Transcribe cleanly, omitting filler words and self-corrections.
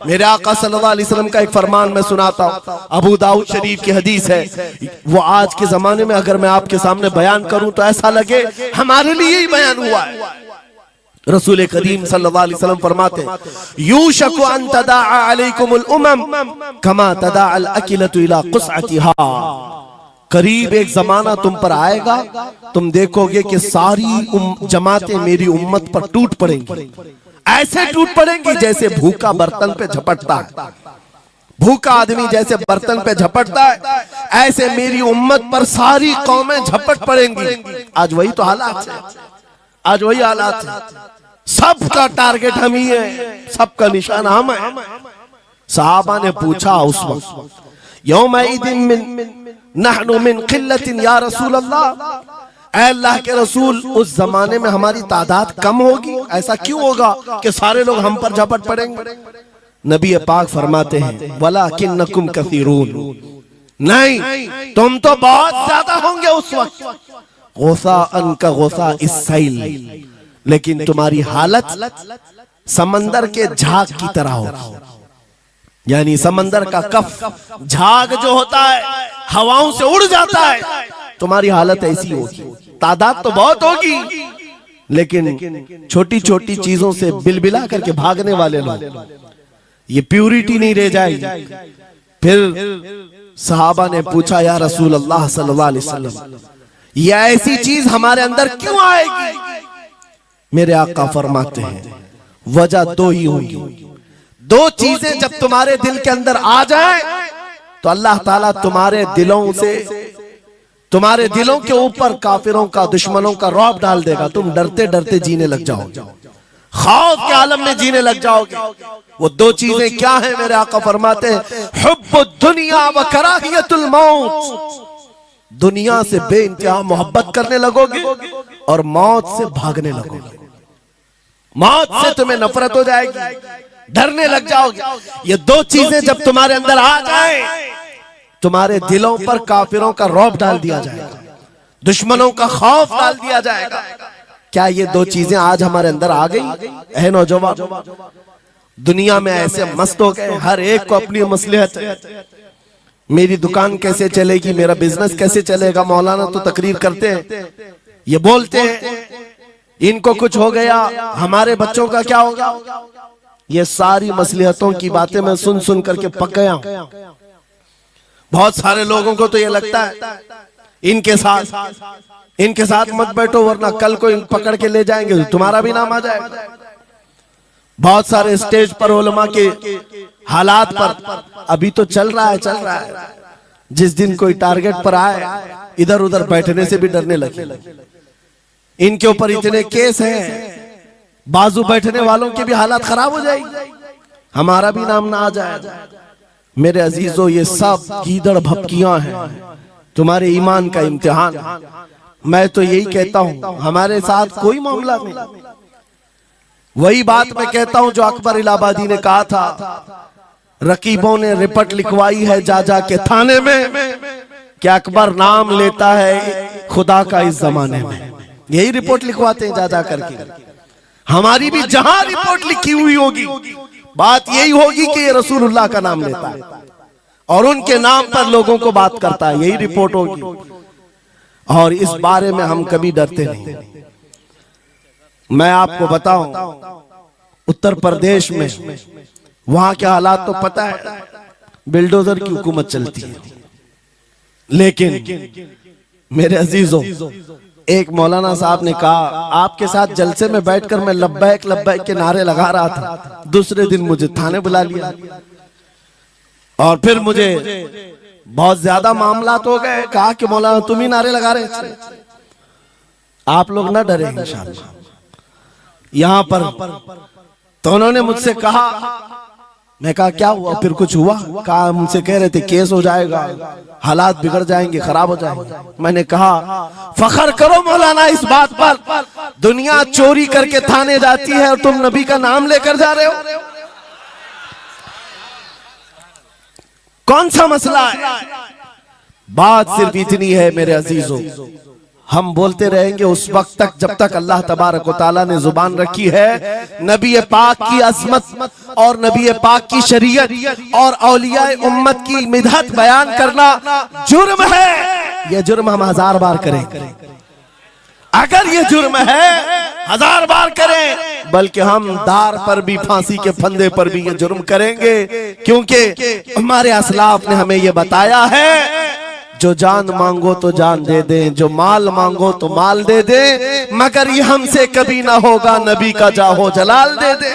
मेरे आका सल्लल्लाहु अलैहि वसल्लम का एक फरमान मैं सुनाता हूँ, अबू दाऊद शरीफ की हदीस है। वो आज के जमाने में अगर मैं आपके सामने बयान करूं तो ऐसा लगे हमारे लिए ही बयान हुआ है। रसूल करीम सल्लल्लाहु अलैहि वसल्लम फरमाते हैं, यूशकु अन तदाअ अलैकुमुल उमम कमा तदाअल अकिलतु इला क़ुसअतिहा। करीब एक जमाना तुम पर आएगा, तुम देखोगे कि सारी जमातें मेरी उम्मत पर टूट पड़ेंगी, ऐसे टूट पड़ेंगी जैसे भूखा बर्तन पे झपटता है। भूखा आदमी जैसे बर्तन पे झपटता है, ऐसे मेरी उम्मत पर सारी कौमें झपट पड़ेंगी। आज वही तो हालात है, आज वही हालात है। सबका टारगेट हम ही है, सबका निशान हम है। सहाबा ने पूछा उस वक्त, यौमइदिन मिन नहनु मिन क़िल्लतिन या रसूल अल्लाह, ऐ अल्लाह के रसूल उस जमाने में हमारी तादाद कम होगी, ऐसा क्यों होगा कि सारे लोग हम पर झपट पड़ेंगे? नबी पाक फरमाते हैं, वलाकिन्नकुम कसीरून, नहीं तुम तो बहुत ज्यादा होंगे उस वक्त, गुसाअन का गुसा इस्सैल, लेकिन तुम्हारी हालत समंदर के झाग की तरह होगी। यानी समंदर का कफ झाग जो होता है हवाओं से उड़ जाता है, तुम्हारी हालत ऐसी होगी। तादाद तो बहुत होगी, लेकिन छोटी छोटी चीजों से बिलबिला करके भागने वाले लोग, ये प्यूरिटी नहीं रह जाएगी। फिर सहाबा ने पूछा, या रसूल अल्लाह सल्लल्लाहु अलैहि वसल्लम, ये ऐसी चीज हमारे अंदर क्यों आएगी? मेरे आका फरमाते हैं, वजह दो ही होगी, दो चीजें जब तुम्हारे दिल के अंदर आ जाए तो अल्लाह ताला तुम्हारे दिलों से, तुम्हारे दिलों के ऊपर काफिरों का, दुश्मनों का रौब डाल देगा। तुम डरते डरते जीने लग जाओगे, खौफ के आलम में जीने लग जाओगे। वो दो चीजें क्या है? मेरे आका फरमाते हैं, हुब्बुद दुनिया व कराहियतुल मौत, दुनिया से बेइंतहा मोहब्बत करने लगोगे और मौत से भागने लगोगे। मौत से तुम्हें नफरत हो जाएगी, डरने लग जाओगे। ये दो चीजें जब तुम्हारे अंदर आ जाए, तुम्हारे दिलों पर काफिरों का रौब डाल दिया जाएगा, दुश्मनों का खौफ डाल दिया जाएगा। क्या ये दो चीजें आज हमारे अंदर आ गई? है नौजवान, दुनिया में ऐसे मस्त हो गए, हर एक को अपनी मसलहत है। मेरी दुकान कैसे चलेगी, मेरा बिजनेस कैसे चलेगा। मौलाना तो तकरीर करते हैं, ये बोलते हैं इनको कुछ हो गया, हमारे बच्चों का क्या होगा। ये सारी मसलहतों की बातें मैं सुन सुन करके पक गया हूं। बहुत सारे लोगों को तो ये लगता है इनके साथ मत बैठो, वरना कल को पकड़ के ले जाएंगे तो तुम्हारा भी नाम आ जाएगा। बहुत सारे स्टेज पर उलमा के हालात पर अभी तो चल रहा है, जिस दिन कोई टारगेट पर आए इधर उधर बैठने से भी डरने लगे। इनके ऊपर इतने केस हैं, बाजू बैठने वालों की भी हालत खराब हो जाएगी, हमारा भी नाम ना आ जाए। मेरे अजीजों, ये सब गीदड़ भपकियां हैं, तुम्हारे ईमान का इम्तिहान। मैं तो यही कहता हूं, हमारे साथ कोई मामला नहीं। वही बात मैं कहता हूं जो अकबर इलाहाबादी ने कहा था, रकीबों ने रिपोर्ट लिखवाई है जा जा के थाने में कि अकबर नाम लेता है खुदा का इस जमाने में। यही रिपोर्ट लिखवाते हैं जा जा करके। हमारी भी जहां रिपोर्ट लिखी हुई होगी, बात यही होगी कि ये रसूलुल्लाह का नाम लेता है और उनके नाम पर लोगों को बात करता है, यही रिपोर्ट होगी। और इस बारे में हम कभी डरते नहीं। मैं आपको बताऊं, उत्तर प्रदेश में वहां के हालात तो पता है, बिल्डोजर की हुकूमत चलती है। लेकिन मेरे अजीजों, एक मौलाना साहब ने कहा, आपके साथ जलसे में बैठकर मैं लब्बैक लब्बैक के नारे लगा रहा था, दूसरे दिन मुझे थाने बुला लिया और फिर मुझे बहुत ज्यादा मामलात हो गए। कहा कि मौलाना तुम ही नारे लगा रहे थे। आप लोग ना डरे इंशाअल्लाह। यहां पर तो उन्होंने मुझसे कहा, मैं कहा क्या हुआ? फिर कुछ हुआ? कहा मुझसे कह रहे थे केस हो जाएगा, हालात बिगड़ जाएंगे, खराब हो जाएंगे। मैंने कहा फखर करो मौलाना इस बात पर, दुनिया चोरी करके थाने जाती है और तुम नबी का नाम लेकर जा रहे हो। कौन सा मसला है? बात सिर्फ इतनी है मेरे अजीजों, हम बोलते रहेंगे उस वक्त तक जब तक अल्लाह तबारक व तआला ने जुबान रखी है। नबी पाक की अजमत और नबी पाक की शरीयत और औलियाए उम्मत की मिदहत बयान करना जुर्म है। यह जुर्म हम 1000 बार करें, अगर ये जुर्म है 1000 बार करें, बल्कि हम दार पर भी, फांसी के फंदे पर भी ये जुर्म करेंगे, क्योंकि हमारे असलाफ ने हमें ये बताया है जो जान मांगो तो जान दे दें, जो माल मांगो तो माल दे दें, मगर ये हमसे कभी ना होगा नबी का जाहो जलाल दे दे।